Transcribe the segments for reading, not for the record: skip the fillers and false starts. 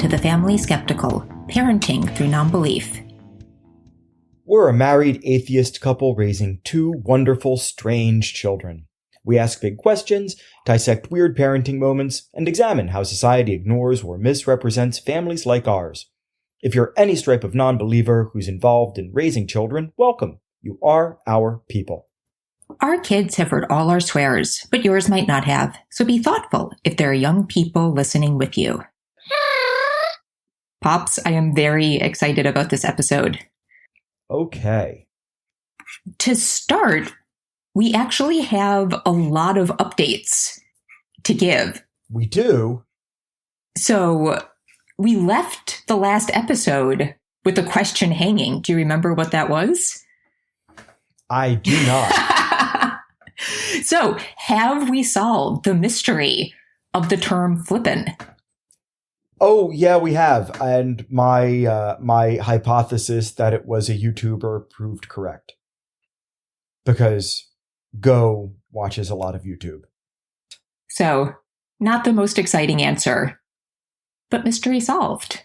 to The Family Skeptical, Parenting Through Nonbelief. We're a married atheist couple raising two wonderful, strange children. We ask big questions, dissect weird parenting moments, and examine how society ignores or misrepresents families like ours. If you're any stripe of non-believer who's involved in raising children, welcome. You are our people. Our kids have heard all our swears, but yours might not have, so be thoughtful if there are young people listening with you. Pops, I am very excited about this episode. Okay. To start, we actually have a lot of updates to give. We do? So we left the last episode with a question hanging. Do you remember what that was? I do not. So, have we solved the mystery of the term flippin? Oh, yeah, we have. And my hypothesis that it was a YouTuber proved correct. Because Go watches a lot of YouTube. So, not the most exciting answer, but mystery solved.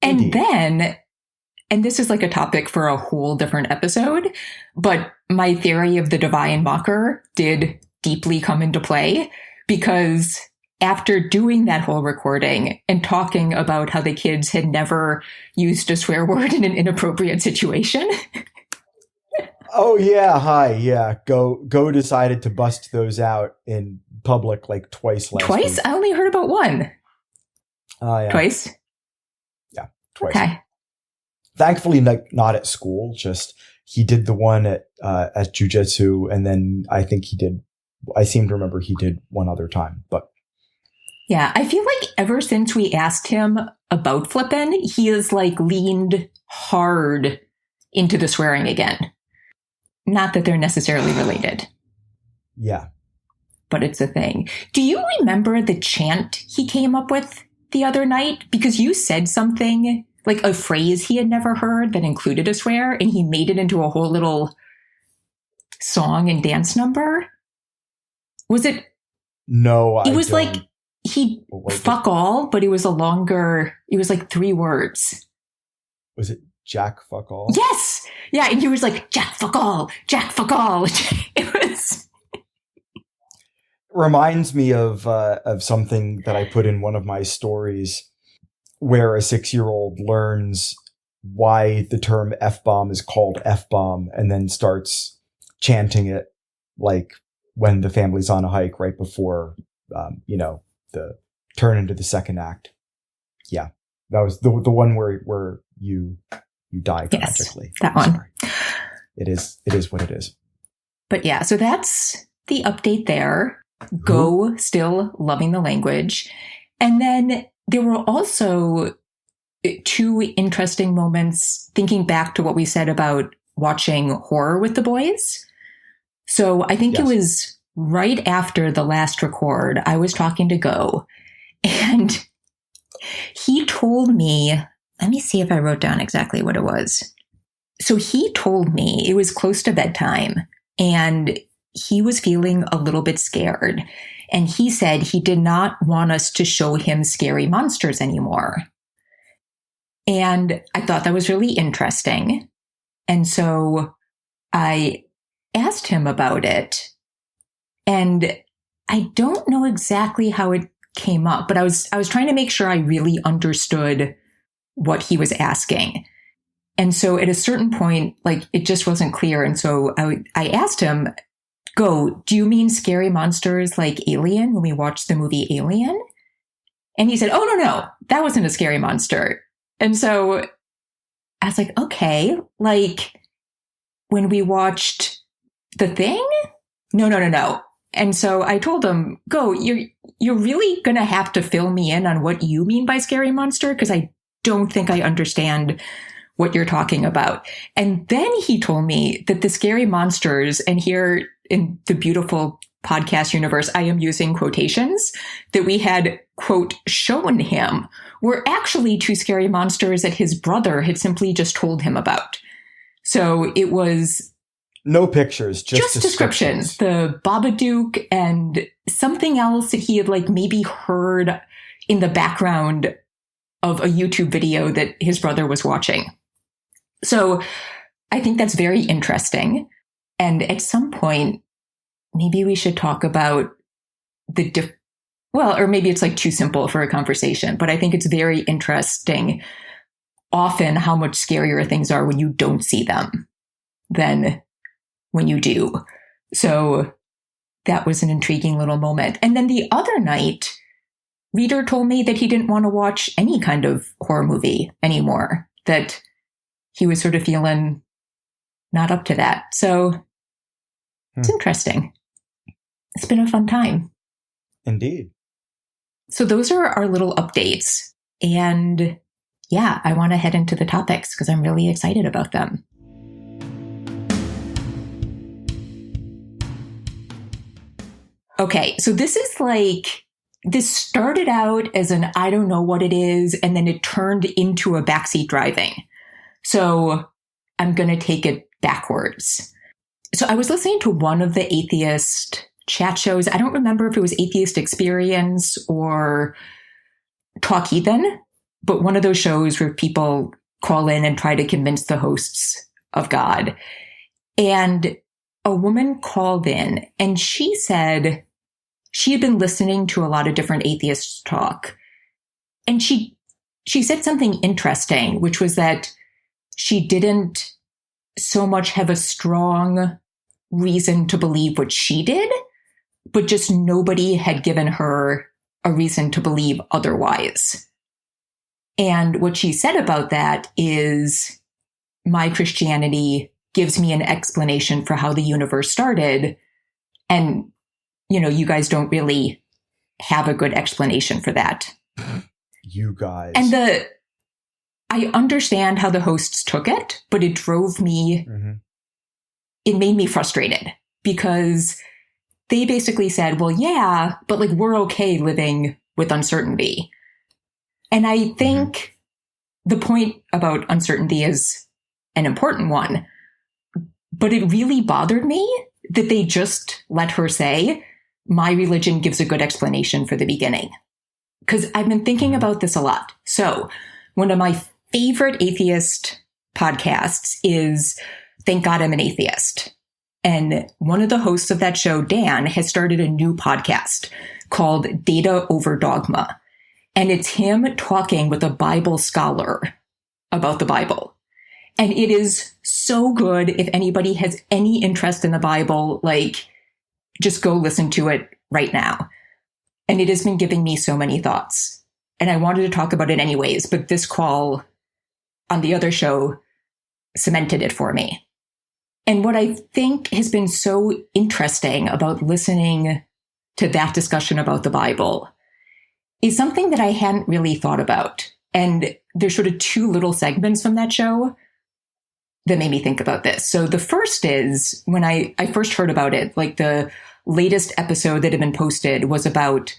Indeed. And then, and this is like a topic for a whole different episode, but my theory of the divine mocker did deeply come into play because after doing that whole recording and talking about how the kids had never used a swear word in an inappropriate situation. Oh, yeah. Hi. Yeah. Go decided to bust those out in public like twice last week. Twice? I only heard about one. Yeah. Twice? Yeah. Twice. Okay. Thankfully, not at school. Just he did the one at jujitsu, and then I seem to remember he did one other time. But yeah, I feel like ever since we asked him about flippin', he has like leaned hard into the swearing again. Not that they're necessarily related. Yeah, but it's a thing. Do you remember the chant he came up with the other night? Because you said something, like a phrase he had never heard that included a swear, and he made it into a whole little song and dance number. Was it? No, it was like fuck all, but it was it was like 3 words. Was it Jack fuck all? Yes. Yeah. And he was like, Jack fuck all, Jack fuck all. It was. Reminds me of something that I put in one of my stories where a 6-year-old learns why the term F-bomb is called F-bomb and then starts chanting it like when the family's on a hike right before, the turn into the second act. Yeah. That was the one where you die tragically. Yes, that one. Sorry. It is what it is. But yeah, so that's the update there. Go still loving the language. And then there were also 2 interesting moments thinking back to what we said about watching horror with the boys. So I think It was right after the last record, I was talking to Go, and he told me, let me see if I wrote down exactly what it was. So he told me it was close to bedtime and he was feeling a little bit scared. And he said he did not want us to show him scary monsters anymore. And I thought that was really interesting. And so I asked him about it. And I don't know exactly how it came up, but I was trying to make sure I really understood what he was asking. And so at a certain point, like, it just wasn't clear. And so I asked him, Go, do you mean scary monsters like Alien when we watched the movie Alien? And he said, oh, no, that wasn't a scary monster. And so I was like, okay, like when we watched The Thing? No. And so I told him, Go, you're really going to have to fill me in on what you mean by scary monster, because I don't think I understand what you're talking about. And then he told me that the scary monsters, and here in the beautiful podcast universe, I am using quotations, that we had, quote, shown him, were actually 2 scary monsters that his brother had simply just told him about. So it was no pictures, just descriptions. The Babadook and something else that he had like maybe heard in the background of a YouTube video that his brother was watching. So I think that's very interesting. And at some point, maybe we should talk about or maybe it's like too simple for a conversation, but I think it's very interesting often how much scarier things are when you don't see them than when you do. So that was an intriguing little moment. And then the other night, Reader told me that he didn't want to watch any kind of horror movie anymore, that he was sort of feeling not up to that. So it's interesting. It's been a fun time. Indeed. So those are our little updates. And yeah, I want to head into the topics because I'm really excited about them. Okay, so this started out as an I don't know what it is, and then it turned into a backseat driving. So I'm going to take it backwards. So I was listening to one of the atheist chat shows. I don't remember if it was Atheist Experience or Talk Heathen, but one of those shows where people call in and try to convince the hosts of God. And a woman called in and she said she had been listening to a lot of different atheists talk. And she said something interesting, which was that she didn't so much have a strong reason to believe what she did, but just nobody had given her a reason to believe otherwise. And what she said about that is, my Christianity gives me an explanation for how the universe started. And, you guys don't really have a good explanation for that. You guys. And I understand how the hosts took it, but it drove me, it made me frustrated because they basically said, well, yeah, but we're okay living with uncertainty. And I think the point about uncertainty is an important one, but it really bothered me that they just let her say, my religion gives a good explanation for the beginning. Because I've been thinking about this a lot. So one of my favorite atheist podcasts is Thank God I'm an Atheist. And one of the hosts of that show, Dan, has started a new podcast called Data Over Dogma. And it's him talking with a Bible scholar about the Bible. And it is so good. If anybody has any interest in the Bible, just go listen to it right now. And it has been giving me so many thoughts. And I wanted to talk about it anyways, but this call on the other show cemented it for me. And what I think has been so interesting about listening to that discussion about the Bible is something that I hadn't really thought about. And there's sort of two little segments from that show that made me think about this. So the first is when I first heard about it, the latest episode that had been posted was about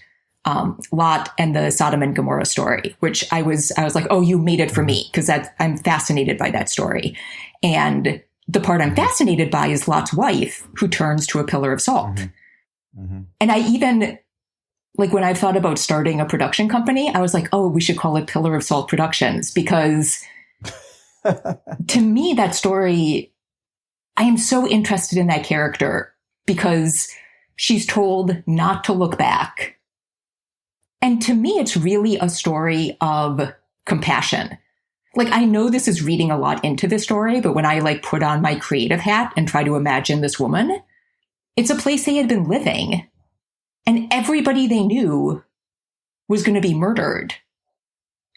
Lot and the Sodom and Gomorrah story, which I was like, oh, you made it for me, because I'm fascinated by that story. And the part I'm fascinated by is Lot's wife, who turns to a pillar of salt. And I even, when I thought about starting a production company, I was like, oh, we should call it Pillar of Salt Productions, because to me, that story, I am so interested in that character because she's told not to look back. And to me, it's really a story of compassion. I know this is reading a lot into this story, but when I put on my creative hat and try to imagine this woman, it's a place they had been living and everybody they knew was going to be murdered.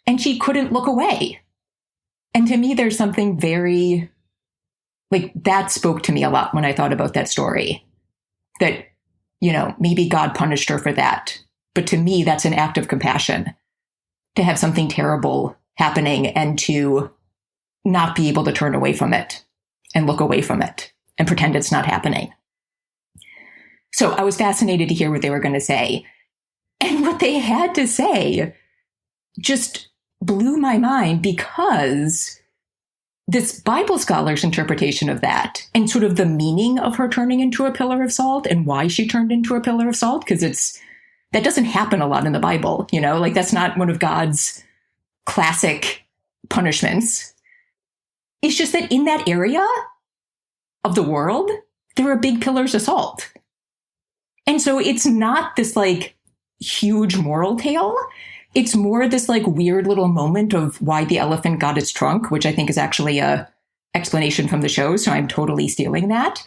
And she couldn't look away. And to me, there's something very, that spoke to me a lot when I thought about that story. That, maybe God punished her for that. But to me, that's an act of compassion. To have something terrible happening and to not be able to turn away from it and look away from it and pretend it's not happening. So I was fascinated to hear what they were going to say. And what they had to say just blew my mind, because this Bible scholar's interpretation of that and sort of the meaning of her turning into a pillar of salt and why she turned into a pillar of salt, because that doesn't happen a lot in the Bible, that's not one of God's classic punishments. It's just that in that area of the world, there are big pillars of salt. And so it's not this like huge moral tale. It's more this like weird little moment of why the elephant got its trunk, which I think is actually a explanation from the show. So I'm totally stealing that.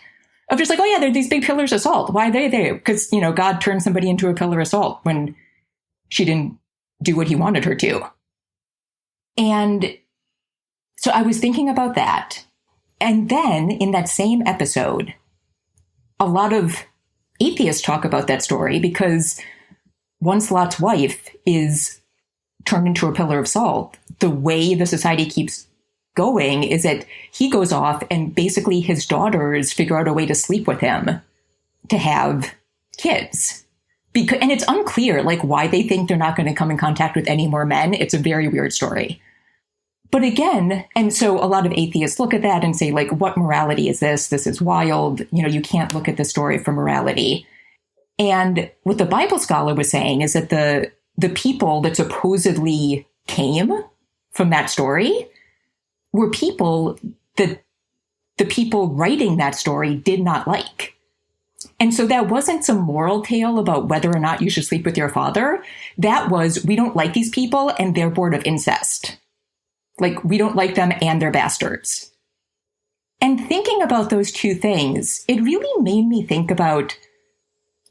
Of just like, oh yeah, there are these big pillars of salt. Why are they there? Because, you know, God turned somebody into a pillar of salt when she didn't do what he wanted her to. And so I was thinking about that. And then in that same episode, a lot of atheists talk about that story because once Lot's wife is turned into a pillar of salt, the way the society keeps going is that he goes off and basically his daughters figure out a way to sleep with him to have kids. And it's unclear like why they think they're not going to come in contact with any more men. It's a very weird story. But again, and so a lot of atheists look at that and say, like, what morality is this? This is wild. You know, you can't look at the story for morality. And what the Bible scholar was saying is that the people that supposedly came from that story were people that the people writing that story did not like. And so that wasn't some moral tale about whether or not you should sleep with your father. That was, we don't like these people and they're bored of incest. Like, we don't like them and they're bastards. And thinking about those two things, it really made me think about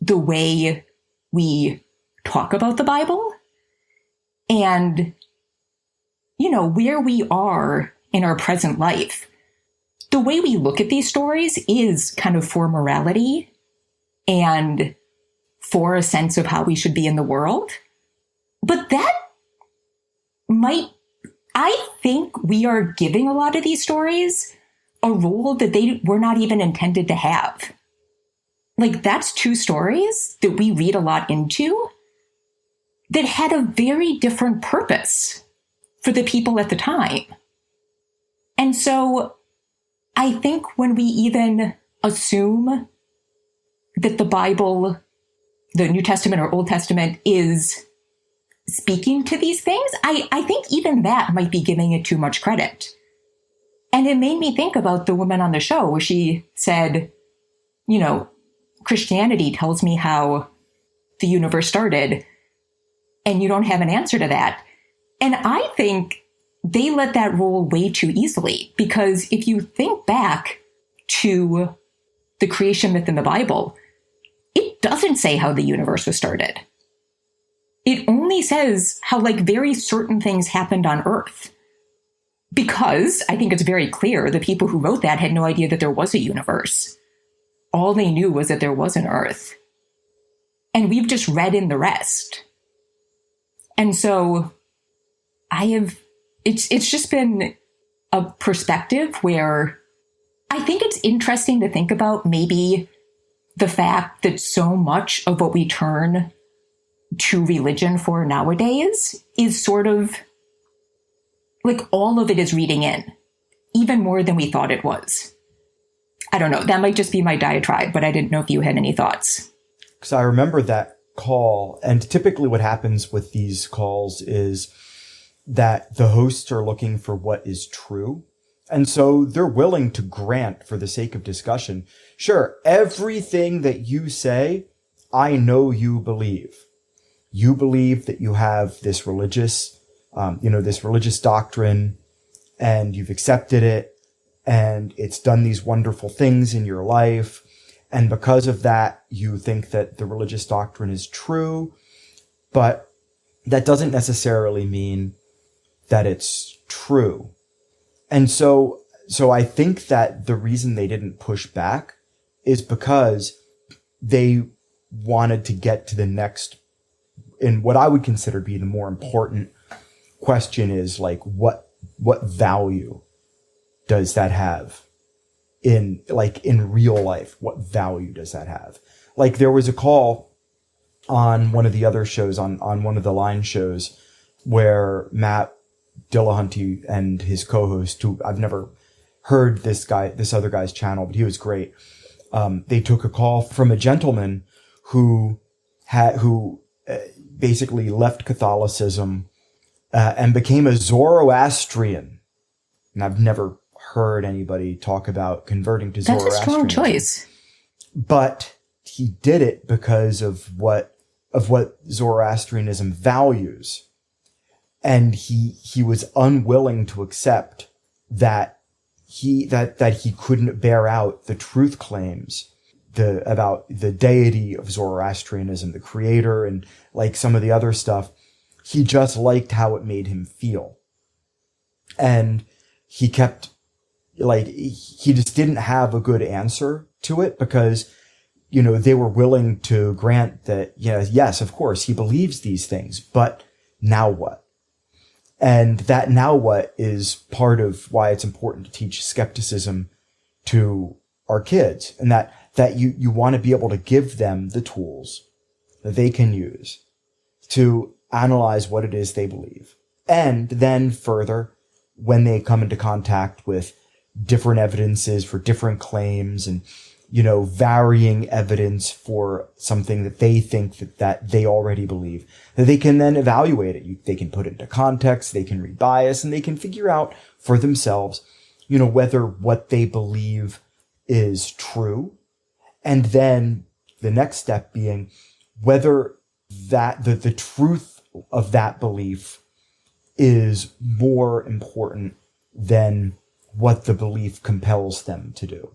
the way we talk about the Bible and, you know, where we are in our present life. The way we look at these stories is kind of for morality and for a sense of how we should be in the world. But that might, I think we are giving a lot of these stories a role that they were not even intended to have. Like, that's two stories that we read a lot into that had a very different purpose for the people at the time. And so I think when we even assume that the Bible, the New Testament or Old Testament, is speaking to these things, I think even that might be giving it too much credit. And it made me think about the woman on the show where she said, you know, Christianity tells me how the universe started, and you don't have an answer to that. And I think they let that roll way too easily, because if you think back to the creation myth in the Bible, it doesn't say how the universe was started. It only says how, like, very certain things happened on Earth. Because I think it's very clear the people who wrote that had no idea that there was a universe. All they knew was that there was an Earth. And we've just read in the rest. And so it's just been a perspective where I think it's interesting to think about maybe the fact that so much of what we turn to religion for nowadays is sort of like all of it is reading in, even more than we thought it was. I don't know. That might just be my diatribe, but I didn't know if you had any thoughts. Because I remember that call, and typically what happens with these calls is that the hosts are looking for what is true. And so they're willing to grant, for the sake of discussion, sure, everything that you say, I know you believe. You believe that you have this religious, this religious doctrine, and you've accepted it, and it's done these wonderful things in your life. And because of that, you think that the religious doctrine is true, but that doesn't necessarily mean that it's true. And so I think that the reason they didn't push back is because they wanted to get to the next, and what I would consider to be the more important question is, like, what value does that have in real life? What value does that have? Like, there was a call on one of the other shows, on one of the Line shows, where Matt Dillahunty and his co-host, who I've never heard this other guy's channel, but he was great. They took a call from a gentleman who basically left Catholicism and became a Zoroastrian. And I've never heard anybody talk about converting to Zoroastrianism. That's a strong choice. But he did it because of what Zoroastrianism values. And he was unwilling to accept that he couldn't bear out the truth claims about the deity of Zoroastrianism, the creator, and like some of the other stuff. He just liked how it made him feel. And he kept, like, he just didn't have a good answer to it because, you know, they were willing to grant that, yes, of course, he believes these things, but now what? And that now what is part of why it's important to teach skepticism to our kids, and that you want to be able to give them the tools that they can use to analyze what it is they believe. And then further, when they come into contact with different evidences for different claims and, you know, varying evidence for something that they think that they already believe, that they can then evaluate it. They can put it into context, they can read bias, and they can figure out for themselves, you know, whether what they believe is true. And then the next step being whether that the truth of that belief is more important than what the belief compels them to do.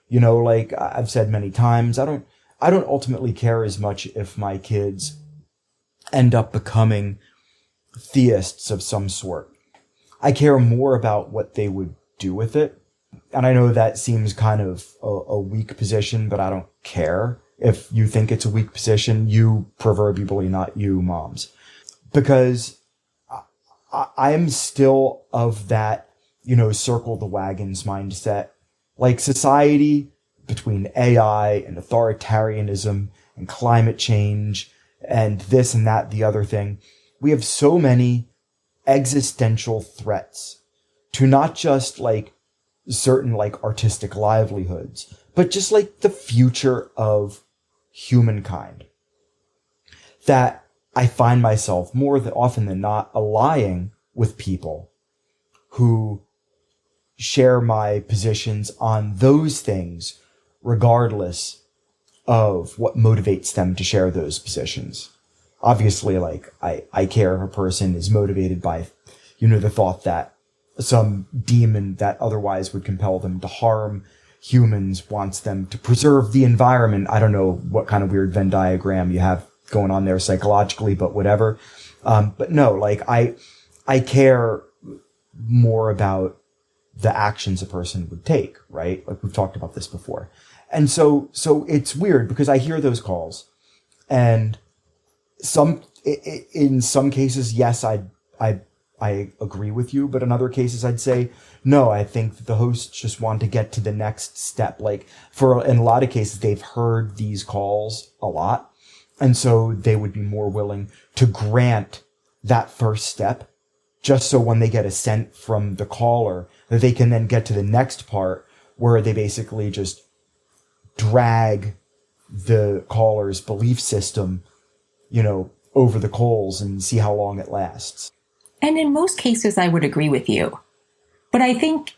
You know, like I've said many times, I don't ultimately care as much if my kids end up becoming theists of some sort. I care more about what they would do with it. And I know that seems kind of a weak position, but I don't care if you think it's a weak position, you proverbially, not you moms. Because I am still of that, you know, circle the wagons mindset. Like society, between AI and authoritarianism and climate change and this and that, the other thing, we have so many existential threats to not just like certain like artistic livelihoods, but just like the future of humankind, that I find myself more often than not allying with people who share my positions on those things, regardless of what motivates them to share those positions. Obviously, like, I care if a person is motivated by, you know, the thought that some demon that otherwise would compel them to harm humans wants them to preserve the environment. I don't know what kind of weird Venn diagram you have going on there psychologically, but whatever. But no, like, I care more about the actions a person would take, right? Like we've talked about this before. And so it's weird because I hear those calls, and in some cases, yes, I agree with you, but in other cases I'd say, no, I think that the hosts just want to get to the next step. Like in a lot of cases, they've heard these calls a lot. And so they would be more willing to grant that first step, just so when they get assent from the caller, that they can then get to the next part where they basically just drag the caller's belief system, you know, over the coals and see how long it lasts. And in most cases, I would agree with you. But I think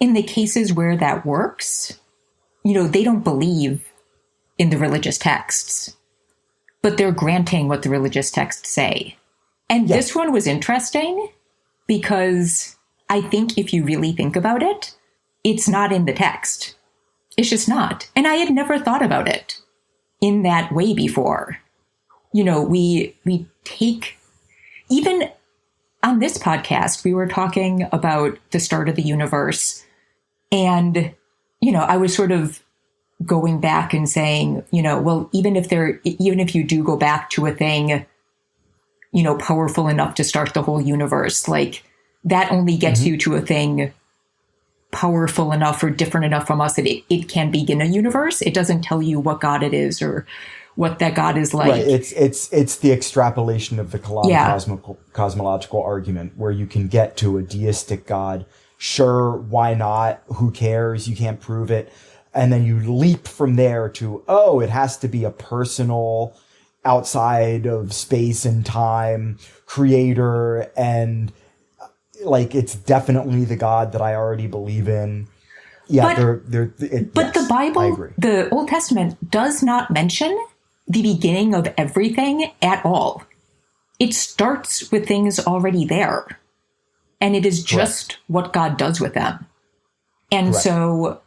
in the cases where that works, you know, they don't believe in the religious texts, but they're granting what the religious texts say. And This one was interesting because I think if you really think about it, it's not in the text. It's just not. And I had never thought about it in that way before. You know, we take, even on this podcast, we were talking about the start of the universe. And, you know, I was sort of going back and saying, you know, well, even if you do go back to a thing, you know, powerful enough to start the whole universe, like that only gets you to a thing powerful enough or different enough from us that it can begin a universe. It doesn't tell you what God it is or what that God is like. Right. It's the extrapolation of the cosmological argument where you can get to a deistic God. Sure, why not? Who cares? You can't prove it. And then you leap from there to, it has to be a personal outside of space and time creator, and like it's definitely the God that I already believe in. Yeah, but the Bible, the Old Testament, does not mention the beginning of everything at all. It starts with things already there, and it is just what God does with them. And so,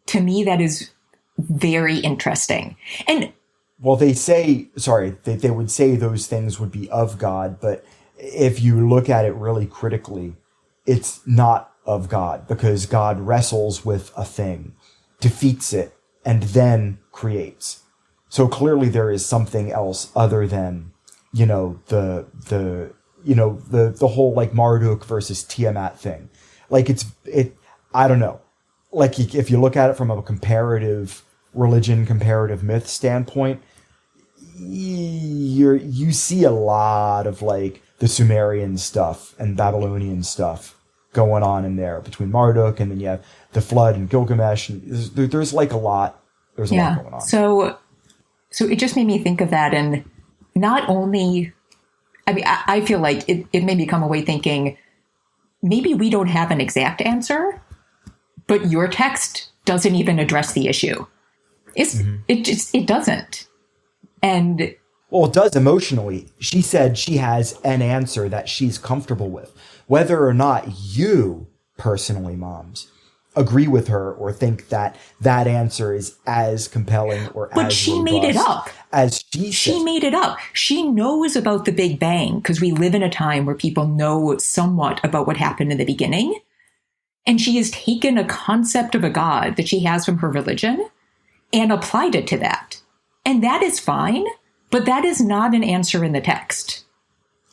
to me, that is very interesting. And well, they would say those things would be of God, but if you look at it really critically, it's not of God, because God wrestles with a thing, defeats it, and then creates. So clearly there is something else other than, the whole like Marduk versus Tiamat thing. Like I don't know. Like if you look at it from a comparative religion, comparative myth standpoint, you see a lot of like the Sumerian stuff and Babylonian stuff going on in there between Marduk, and then you have the flood and Gilgamesh, and there's like a lot. There's a lot going on. So it just made me think of that, and not only, I mean, I feel like it made me come away thinking maybe we don't have an exact answer, but your text doesn't even address the issue. It doesn't. And well, it does emotionally. She said she has an answer that she's comfortable with. Whether or not you personally, moms, agree with her or think that that answer is as compelling or as But she made it up. As she made it up. She knows about the Big Bang because we live in a time where people know somewhat about what happened in the beginning. And she has taken a concept of a God that she has from her religion and applied it to that. And that is fine, but that is not an answer in the text.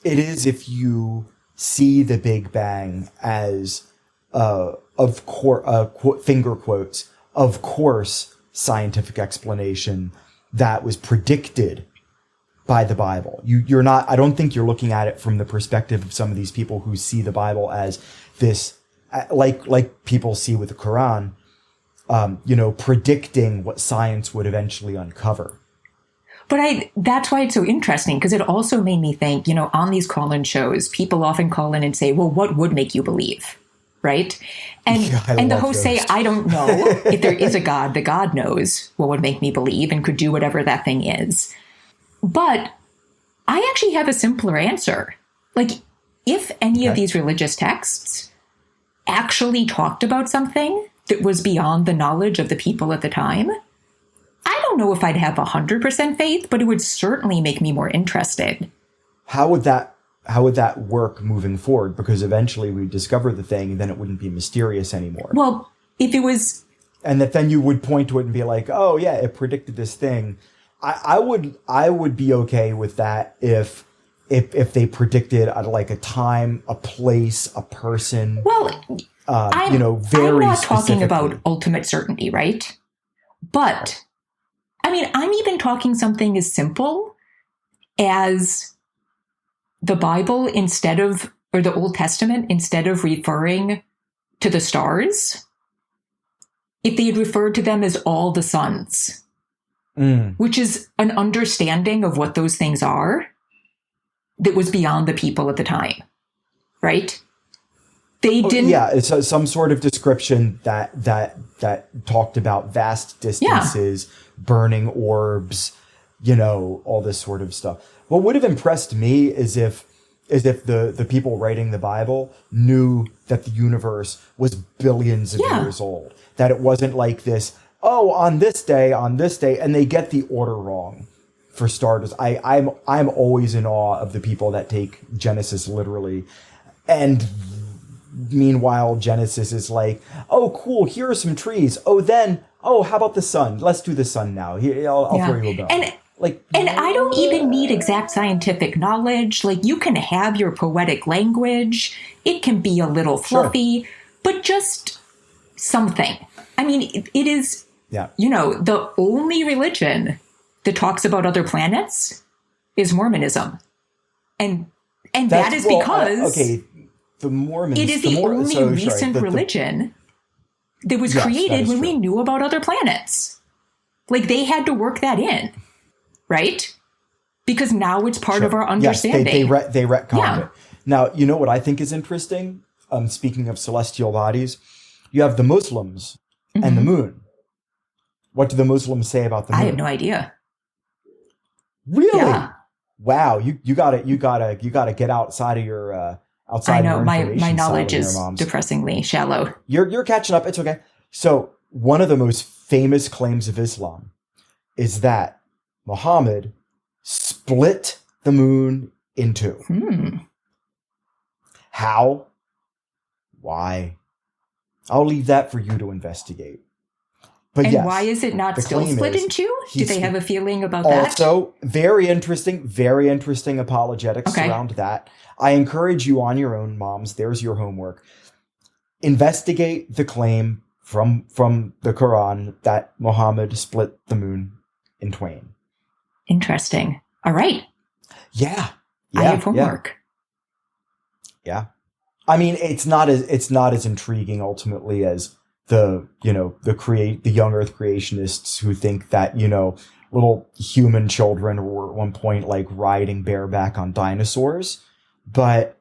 It is if you see the Big Bang as, finger quotes, of course, scientific explanation that was predicted by the Bible. You're not, I don't think you're looking at it from the perspective of some of these people who see the Bible as this, like people see with the Quran, predicting what science would eventually uncover. But that's why it's so interesting, because it also made me think, on these call-in shows, people often call in and say, well, what would make you believe? Right? And the hosts say, I don't know if there is a God. The God knows what would make me believe and could do whatever that thing is. But I actually have a simpler answer. Like, if any of these religious texts actually talked about something that was beyond the knowledge of the people at the time, I don't know if I'd have 100% faith, but it would certainly make me more interested. How would that work moving forward? Because eventually we'd discover the thing and then it wouldn't be mysterious anymore. Well, if it was... And that then you would point to it and be like, oh yeah, it predicted this thing. I would be okay with that if they predicted like a time, a place, a person. Well, very I'm not talking specifically about ultimate certainty, right? But... I mean, I'm even talking something as simple as the Bible or the Old Testament, instead of referring to the stars, if they had referred to them as all the suns, which is an understanding of what those things are that was beyond the people at the time, right? They didn't. Yeah, it's some sort of description that talked about vast distances, burning orbs, all this sort of stuff. What would have impressed me is if the people writing the Bible knew that the universe was billions of years old. That it wasn't like this, on this day, and they get the order wrong. For starters, I'm always in awe of the people that take Genesis literally, and meanwhile, Genesis is like, oh, cool, here are some trees. How about the sun? Let's do the sun now. Here, I'll throw you a bone. And I don't even need exact scientific knowledge. Like, you can have your poetic language. It can be a little fluffy, but just something. I mean, it is, the only religion that talks about other planets is Mormonism. And that is because... The Mormons. It is the only recent religion that was created when we knew about other planets. Like, they had to work that in, right? Because now it's part of our Yes, understanding. they retconned it. Now, you know what I think is interesting? Speaking of celestial bodies, you have the Muslims and the moon. What do the Muslims say about the moon? I have no idea. Really? Yeah. Wow, you gotta get outside of your outside. I know of your my knowledge silo is there, moms. depressingly shallow. You're catching up. It's okay. So one of the most famous claims of Islam is that Muhammad split the moon in two. How? Why? I'll leave that for you to investigate. But and yes, why is it not still split in two? Do they have a feeling about that? Also, very interesting apologetics around that. I encourage you on your own, moms. There's your homework. Investigate the claim from the Quran that Muhammad split the moon in twain. Interesting. All right. Yeah. I have homework. Yeah. I mean, it's not as intriguing ultimately as the young Earth creationists who think that, little human children were at one point like riding bareback on dinosaurs. But,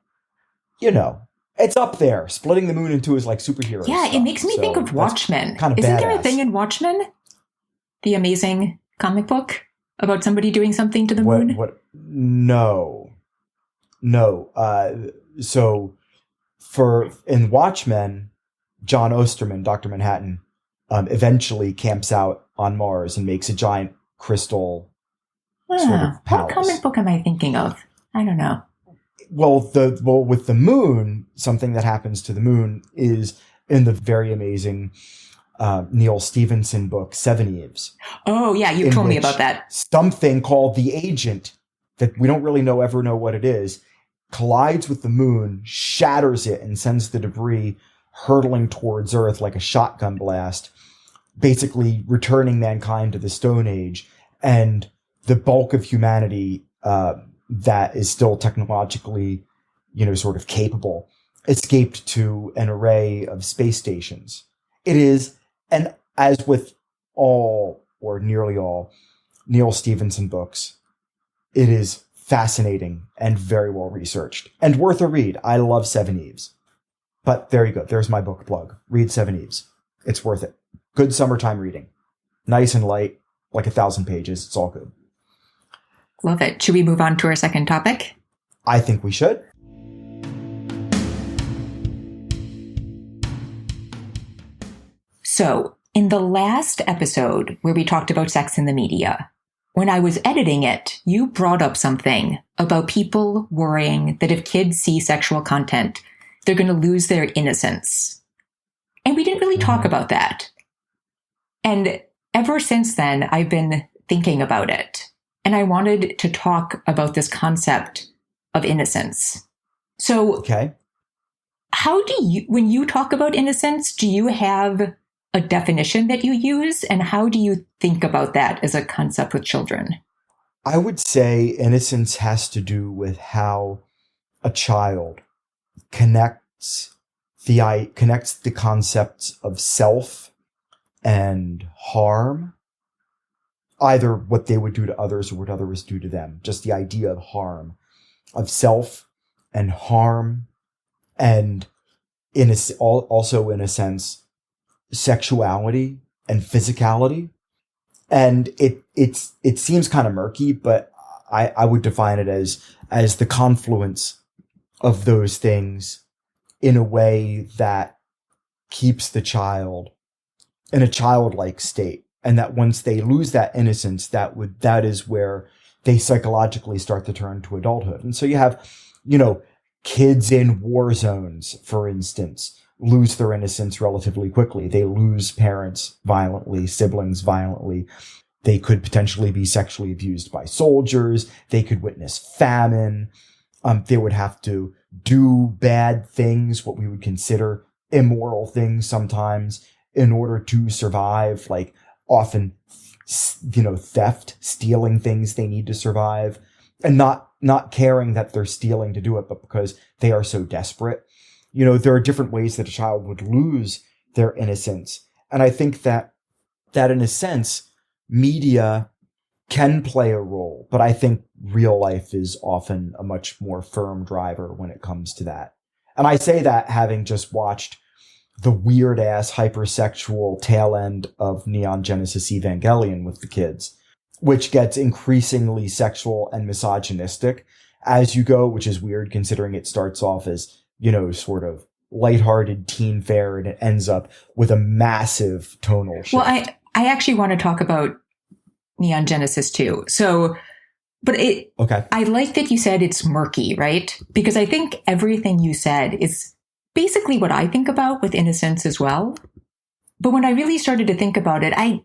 it's up there. Splitting the moon in two is like superheroes. Yeah, it makes me think of Watchmen. Isn't there a thing in Watchmen? The amazing comic book about somebody doing something to the moon? What? No. So in Watchmen, John Osterman, Dr. Manhattan, eventually camps out on Mars and makes a giant crystal sort of palace. What comic book am I thinking of? I don't know. Well, with the moon, something that happens to the moon is in the very amazing Neil Stephenson book, Seven Eves. Oh, yeah, you told me about that. Something called the agent, that we don't really ever know what it is, collides with the moon, shatters it, and sends the debris hurtling towards Earth like a shotgun blast, basically returning mankind to the Stone Age. And the bulk of humanity that is still technologically, sort of capable, escaped to an array of space stations. It is, and as with all, or nearly all, Neil Stephenson books, it is fascinating and very well researched and worth a read. I love Seven Eves. But there you go. There's my book plug. Read Seven Eves. It's worth it. Good summertime reading. Nice and light, like 1,000 pages. It's all good. Love it. Should we move on to our second topic? I think we should. So, in the last episode where we talked about sex in the media, when I was editing it, you brought up something about people worrying that if kids see sexual content, they're going to lose their innocence. And we didn't really talk about that. And ever since then, I've been thinking about it. And I wanted to talk about this concept of innocence. So, how do you, when you talk about innocence, do you have a definition that you use? And how do you think about that as a concept with children? I would say innocence has to do with how a child connects the concepts of self and harm, either what they would do to others or what others do to them. Just the idea of harm, of self and harm, and also in a sense, sexuality and physicality. And it seems kind of murky, but I would define it as the confluence of those things in a way that keeps the child in a childlike state. And that once they lose that innocence, that is where they psychologically start to turn to adulthood. And so you have, kids in war zones, for instance, lose their innocence relatively quickly. They lose parents violently, siblings violently. They could potentially be sexually abused by soldiers. They could witness famine. They would have to do bad things, what we would consider immoral things sometimes, in order to survive, like often, theft, stealing things they need to survive, and not caring that they're stealing to do it, but because they are so desperate. There are different ways that a child would lose their innocence. And I think that in a sense, media can play a role, but I think real life is often a much more firm driver when it comes to that. And I say that having just watched the weird ass hypersexual tail end of Neon Genesis Evangelion with the kids, which gets increasingly sexual and misogynistic as you go, which is weird considering it starts off as, you know, sort of lighthearted teen fare and it ends up with a massive tonal shift. Well, I actually want to talk about Neon Genesis too. So, okay. I like that you said it's murky, right? Because I think everything you said is basically what I think about with innocence as well. But when I really started to think about it, I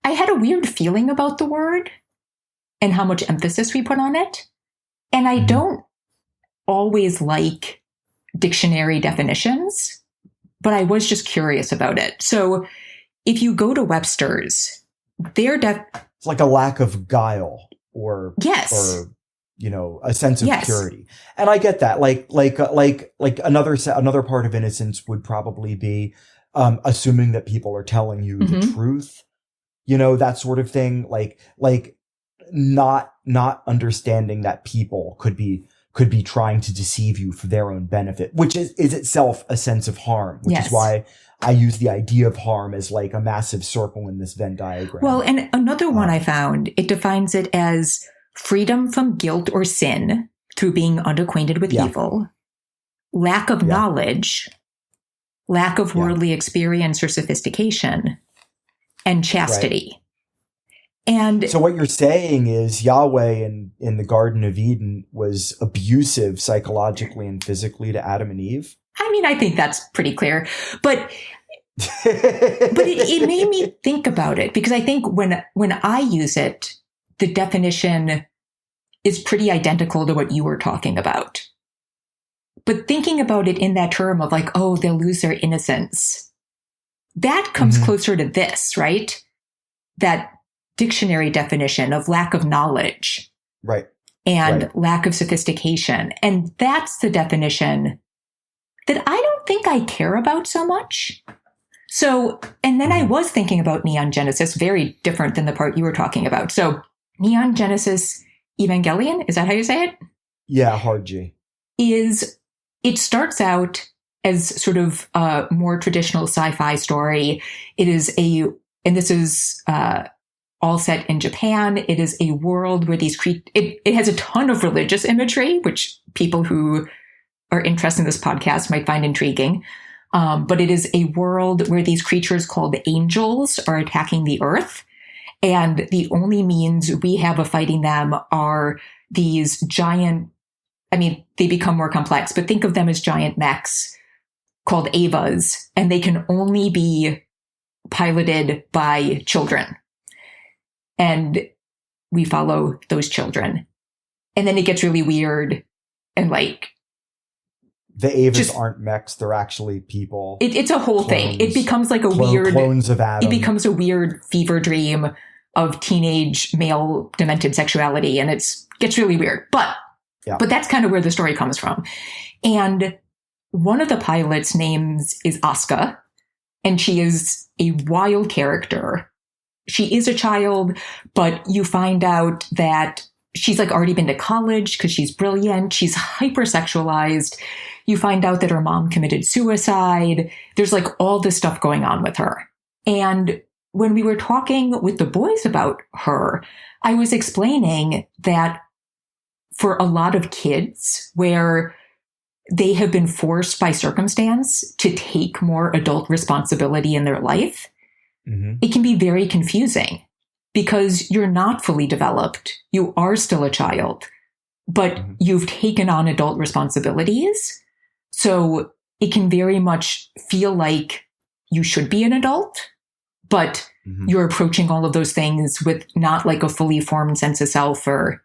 had a weird feeling about the word and how much emphasis we put on it. And I don't always like dictionary definitions, but I was just curious about it. So if you go to Webster's, it's like a lack of guile or you know, a sense of purity. And I get that. Like another part of innocence would probably be assuming that people are telling you the truth, you know, that sort of thing. Like not understanding that people could be trying to deceive you for their own benefit, which is itself a sense of harm, which is why I use the idea of harm as like a massive circle in this Venn diagram. Well, and another one I found, it defines it as freedom from guilt or sin through being unacquainted with evil, lack of knowledge, lack of worldly experience or sophistication, and chastity. Right. And so what you're saying is Yahweh in the Garden of Eden was abusive psychologically and physically to Adam and Eve? I mean, I think that's pretty clear, but it made me think about it because I think when I use it, the definition is pretty identical to what you were talking about. But thinking about it in that term of like, oh, they'll lose their innocence, that comes closer to this, right? That dictionary definition of lack of knowledge. Right. And lack of sophistication. And that's the definition that I don't think I care about so much. So, and then I was thinking about Neon Genesis, very different than the part you were talking about. So Neon Genesis Evangelion, is that how you say it? Yeah, hard G. It starts out as sort of a more traditional sci-fi story. It is and this is all set in Japan. It is a world where it has a ton of religious imagery, which people who are interested in this podcast might find intriguing. But it is a world where these creatures called angels are attacking the earth. And the only means we have of fighting them are these giant, I mean, they become more complex, but think of them as giant mechs called Avas, and they can only be piloted by children. And we follow those children. And then it gets really weird and like, the Avas aren't mechs; they're actually people. It's a whole thing. It becomes like weird clones of Adam. It becomes a weird fever dream of teenage male demented sexuality, and gets really weird. But that's kind of where the story comes from. And one of the pilots' names is Asuka, and she is a wild character. She is a child, but you find out that she's like already been to college because she's brilliant. She's hypersexualized. You find out that her mom committed suicide. There's like all this stuff going on with her. And when we were talking with the boys about her, I was explaining that for a lot of kids where they have been forced by circumstance to take more adult responsibility in their life, it can be very confusing because you're not fully developed. You are still a child, but you've taken on adult responsibilities. So it can very much feel like you should be an adult, but you're approaching all of those things with not like a fully formed sense of self or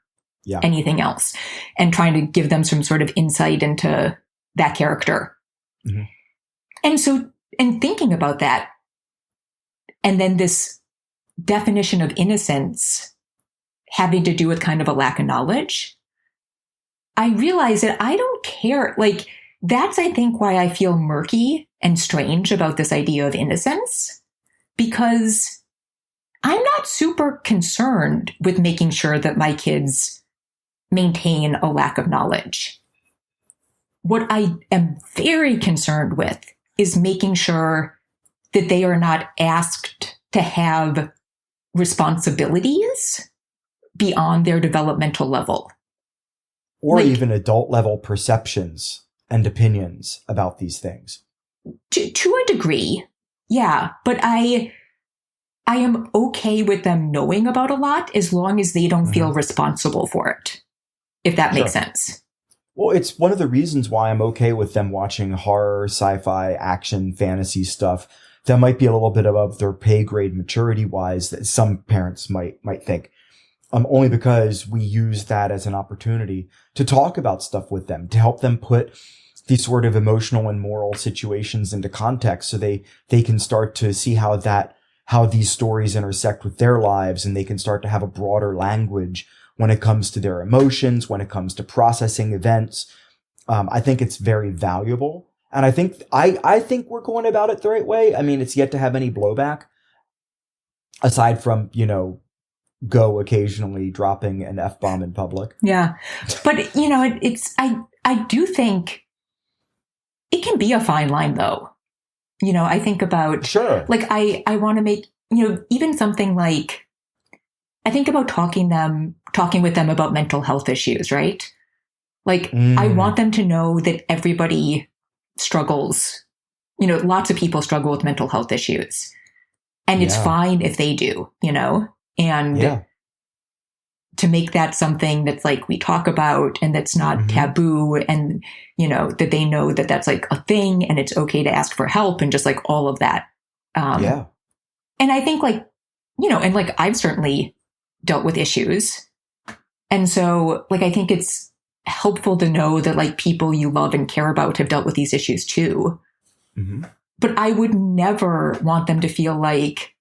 anything else, and trying to give them some sort of insight into that character. And so, and thinking about that, and then this definition of innocence having to do with kind of a lack of knowledge, I realize that I don't care. Like, that's, I think, why I feel murky and strange about this idea of innocence, because I'm not super concerned with making sure that my kids maintain a lack of knowledge. What I am very concerned with is making sure that they are not asked to have responsibilities beyond their developmental level. Or even adult level perceptions and opinions about these things. To a degree, yeah. But I am okay with them knowing about a lot as long as they don't feel responsible for it, if that makes sense. Well, it's one of the reasons why I'm okay with them watching horror, sci-fi, action, fantasy stuff that might be a little bit above their pay grade maturity-wise that some parents might think. Only because we use that as an opportunity to talk about stuff with them, to help them put these sort of emotional and moral situations into context so they can start to see how these stories intersect with their lives, and they can start to have a broader language when it comes to their emotions, when it comes to processing events. I think it's very valuable. And I think we're going about it the right way. I mean, it's yet to have any blowback aside from, Go occasionally dropping an F-bomb in public. Yeah. But, I do think it can be a fine line though. I think about, I want to make, even something like, I think about talking with them about mental health issues, right? I want them to know that everybody struggles, lots of people struggle with mental health issues, and it's fine if they do, and to make that something that's we talk about and that's not taboo, and, that they know that that's a thing and it's okay to ask for help and just all of that. And I think and I've certainly dealt with issues. And so I think it's helpful to know that people you love and care about have dealt with these issues too. But I would never want them to feel like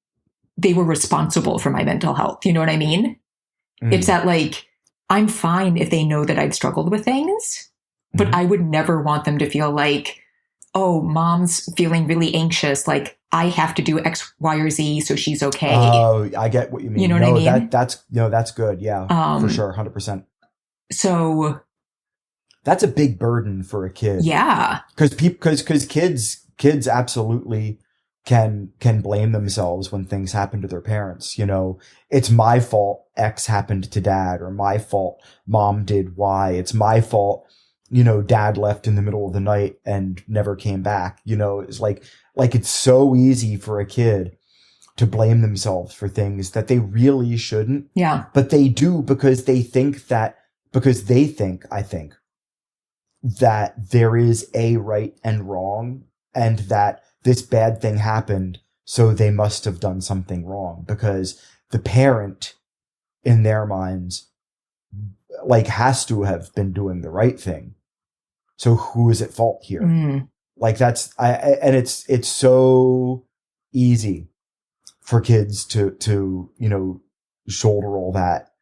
they were responsible for my mental health. You know what I mean? It's that I'm fine if they know that I've struggled with things, but I would never want them to feel like, oh, mom's feeling really anxious. I have to do X, Y, or Z, so she's okay. Oh, I get what you mean. You know what I mean? That's good. Yeah, for sure. 100%. So that's a big burden for a kid. Yeah. Because kids absolutely can blame themselves when things happen to their parents. It's my fault X happened to dad, or my fault mom did Y. It's my fault, dad left in the middle of the night and never came back. It's it's so easy for a kid to blame themselves for things that they really shouldn't. Yeah. But they do because I think, that there is a right and wrong, and that this bad thing happened, so they must have done something wrong, because the parent in their minds has to have been doing the right thing. So who is at fault here? And it's so easy for kids to shoulder all that.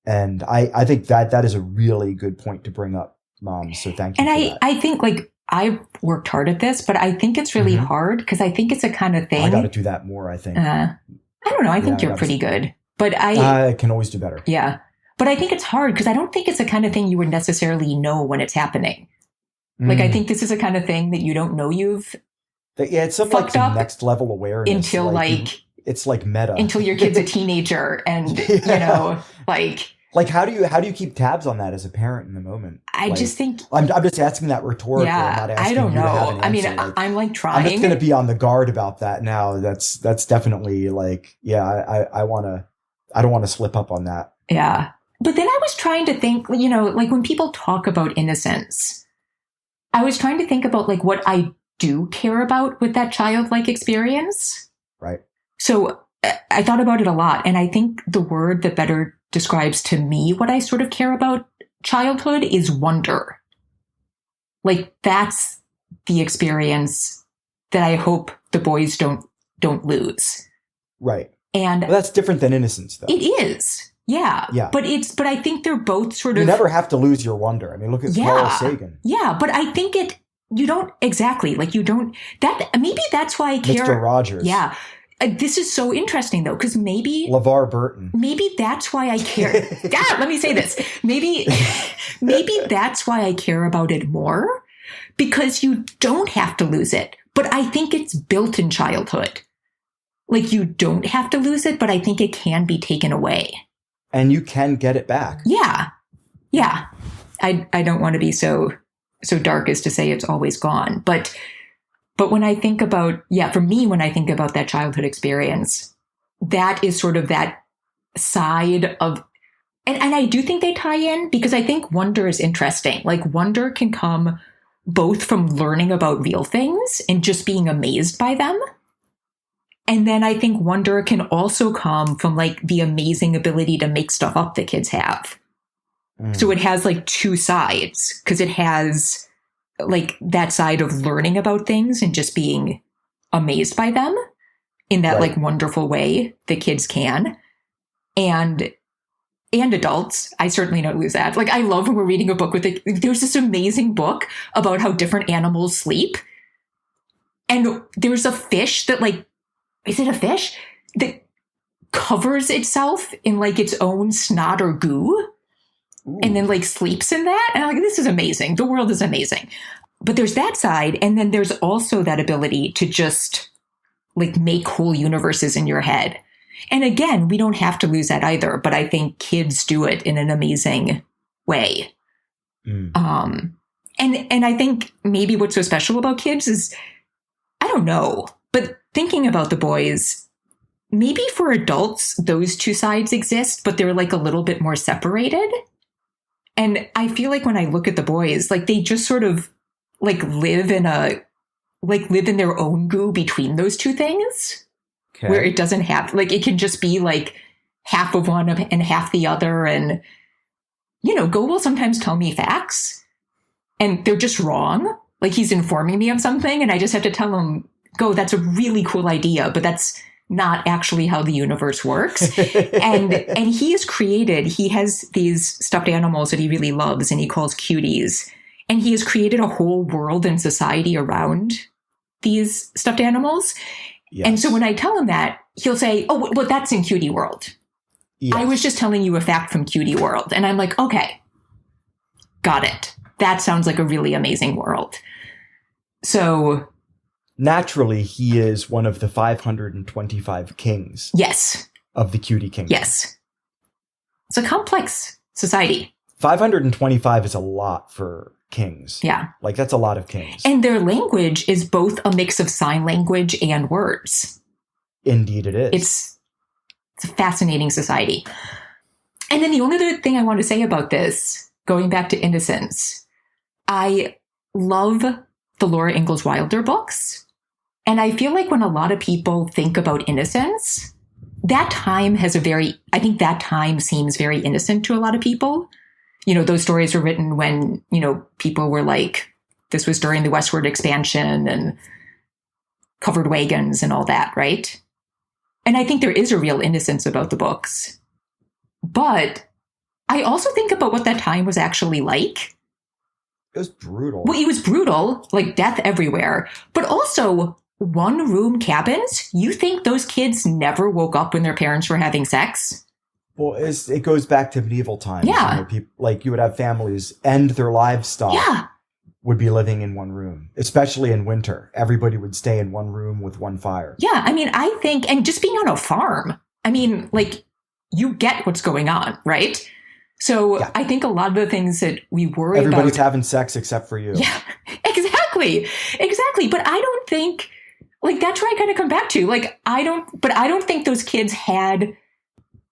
And I think that is a really good point to bring up, Mom. So thank you. And I think I've worked hard at this, but I think it's really hard because I think it's a kind of thing. I got to do that more, I think. I don't know. I think you're pretty good, but I can always do better. Yeah. But I think it's hard because I don't think it's the kind of thing you would necessarily know when it's happening. I think this is a kind of thing that you don't know you've it's some next level awareness until it's meta until your kid's a teenager, and how do you keep tabs on that as a parent in the moment? I just think I'm just asking that rhetorically. Yeah, I'm not asking I don't you know. to have an I mean, answer. I'm trying. I'm just going to be on the guard about that now. That's definitely I don't want to slip up on that. Yeah. But then I was trying to think, when people talk about innocence, I was trying to think about what I do care about with that childlike experience. Right. So I thought about it a lot. And I think the word that better describes to me what I sort of care about childhood is wonder. That's the experience that I hope the boys don't lose. Right. And that's different than innocence, though. It is. Yeah. Yeah. But I think they're both sort of. You never have to lose your wonder. I mean, look at Carl Sagan. Yeah. But I think you don't exactly, maybe that's why I care. Mr. Rogers. Yeah. this is so interesting though, because maybe that's why I care. Let me say this. Maybe that's why I care about it more, because you don't have to lose it. But I think it's built in childhood. Like, you don't have to lose it, but I think it can be taken away. And you can get it back. Yeah. Yeah. I don't want to be so dark as to say it's always gone. But when I think about, for me, when I think about that childhood experience, that is sort of that side of, and I do think they tie in, because I think wonder is interesting. Like, wonder can come both from learning about real things and just being amazed by them. And then I think wonder can also come from like the amazing ability to make stuff up that kids have. So it has like two sides, because it has like that side of learning about things and just being amazed by them in that like wonderful way that kids can. And adults, I certainly don't lose that. Like, I love when we're reading a book there's this amazing book about how different animals sleep. And there's a fish that like, is it a fish that covers itself in like its own snot or goo? Ooh. And then like sleeps in that. And I'm like, this is amazing. The world is amazing. But there's that side. And then there's also that ability to just like make whole universes in your head. And again, we don't have to lose that either. But I think kids do it in an amazing way. And I think maybe what's so special about kids is, I don't know, but thinking about the boys, maybe for adults, those two sides exist, but they're like a little bit more separated. And I feel like when I look at the boys, like they just sort of like live in their own goo between those two things, where it doesn't have, like, it can just be like half of one and half the other. And, you know, Go will sometimes tell me facts and they're just wrong. Like, he's informing me of something and I just have to tell him, Go, that's a really cool idea, but that's not actually how the universe works. and he has these stuffed animals that he really loves and he calls cuties. And he has created a whole world and society around these stuffed animals. Yes. And so when I tell him that, he'll say, oh, well, that's in Cutie World. Yes. I was just telling you a fact from Cutie World. And I'm like, okay, got it. That sounds like a really amazing world. So naturally, he is one of the 525 kings. Yes. Of the Cutie Kingdom. Yes. It's a complex society. 525 is a lot for kings. Yeah. Like, that's a lot of kings. And their language is both a mix of sign language and words. Indeed it is. It's a fascinating society. And then the only other thing I want to say about this, going back to Innocence, I love the Laura Ingalls Wilder books. And I feel like when a lot of people think about innocence, that time seems very innocent to a lot of people. You know, those stories were written when, you know, people were like, this was during the westward expansion and covered wagons and all that, right? And I think there is a real innocence about the books. But I also think about what that time was actually like. It was brutal. Well, it was brutal, like death everywhere. But also, one-room cabins? You think those kids never woke up when their parents were having sex? Well, it goes back to medieval times. Yeah. You know, people, like, you would have families and their livestock yeah. would be living in one room, especially in winter. Everybody would stay in one room with one fire. Yeah, I mean, I think, and just being on a farm, I mean, like, you get what's going on, right? So yeah. I think a lot of the things that we worry about... Everybody's having sex except for you. Yeah, exactly. But I don't think, like, that's where I kind of come back to. Like, I don't think those kids had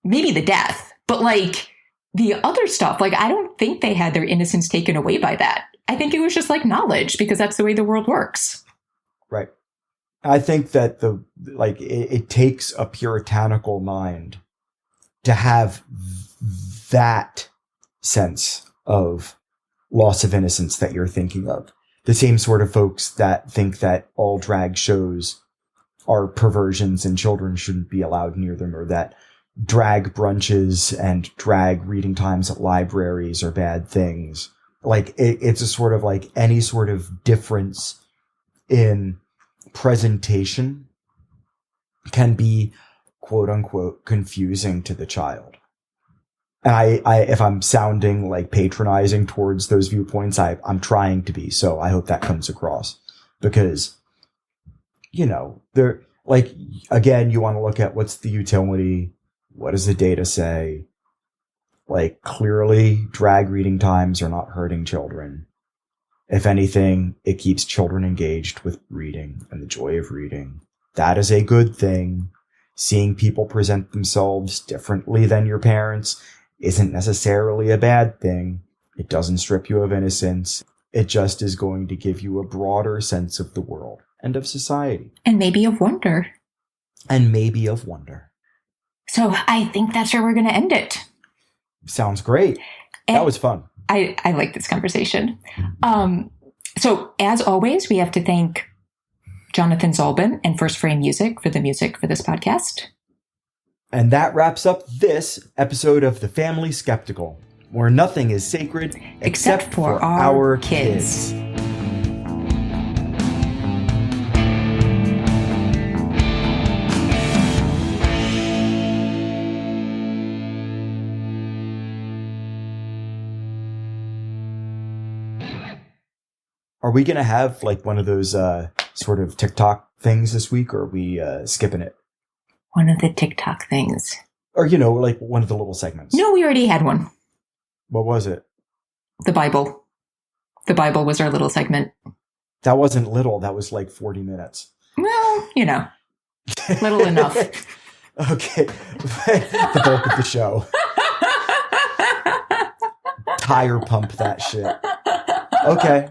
maybe the death, but like the other stuff, like, I don't think they had their innocence taken away by that. I think it was just like knowledge, because that's the way the world works. Right. I think that it takes a puritanical mind to have that sense of loss of innocence that you're thinking of. The same sort of folks that think that all drag shows are perversions and children shouldn't be allowed near them, or that drag brunches and drag reading times at libraries are bad things. Like, it's a sort of like any sort of difference in presentation can be quote unquote confusing to the child. And I if I'm sounding like patronizing towards those viewpoints, I'm trying to be. So I hope that comes across, because, you know, they're like, again, you want to look at what's the utility, what does the data say? Like, clearly drag reading times are not hurting children. If anything, it keeps children engaged with reading and the joy of reading. That is a good thing. Seeing people present themselves differently than your parents isn't necessarily a bad thing. It doesn't strip you of innocence. It just is going to give you a broader sense of the world and of society. And maybe of wonder. And maybe of wonder. So I think that's where we're going to end it. Sounds great. That was fun. I like this conversation. So as always, we have to thank Jonathan Zalbin and First Frame Music for the music for this podcast. And that wraps up this episode of The Family Skeptical, where nothing is sacred except for our kids. Are we going to have like one of those sort of TikTok things this week, or are we skipping it? One of the TikTok things. Or, you know, like one of the little segments. No, we already had one. What was it? The Bible. The Bible was our little segment. That wasn't little. That was like 40 minutes. Well, you know, little enough. Okay. The bulk of the show. Tire pump that shit. Okay.